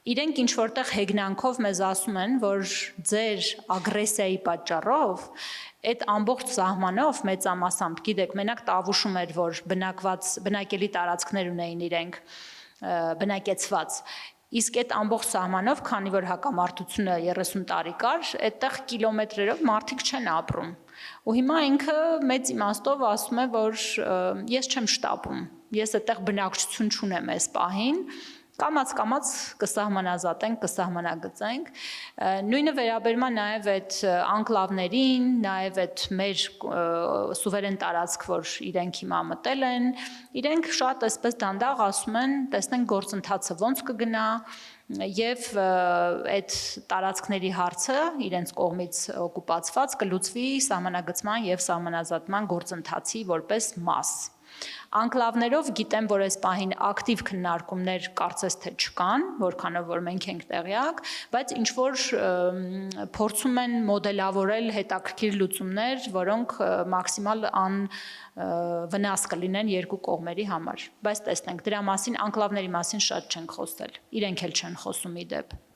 իրենք ինչ որտեղ հեգնանքով մեզ ասում են, որ ձեր ագրեսիայի պատճառով այդ ամբողջ սահմանով մեծամասամբ, գիտեք, մենակ Տավուշում էր, որ բնակելի տարածքներ ունեին իրենք բնակեցված, իսկ այդ ամբողջ սահմանով, քանի որ հակամարտությունը 30 տարի կար, այդտեղ կիլոմետրերով մարդիկ չեն ապրում։ Ու հիմա ինքը մեծ իմաստով ասում է, որ ես չեմ շտապում, ես այդտեղ բնակչություն չունեմ այս պահին, կամաց կսահմանազատենք, կսահմանագծենք, նույնը վերաբերում է նաև այդ անկլավներին, նաև այդ մեր սուվերեն տարածք, որ իրենք հիմա մտել են, իրենք շատ այսպես դանդաղ ասում են, տեսնենք գործընթացը ոնց կգնա, եւ այդ տարածքների հարցը իրենց կողմից օկուպացված կլուծվի սահմանագծման եւ սահմանազատման գործընթացի որպես մաս։ Անկլավներով գիտեմ, որ այս պահին ակտիվ քննարկումներ կարծես թե չկան, որքանով որ մենք ենք տեղյակ, բայց ինչ որ փորձում են մոդելավորել հետաքրքիր լուծումներ, որոնք մաքսիմալ վնաս կլինեն երկու կողմերի համար։ Բայց տեսնենք, դրա մասին անկլավների մասին շատ չենք խոսել, իրենք էլ չեն խոսում ի դեպ։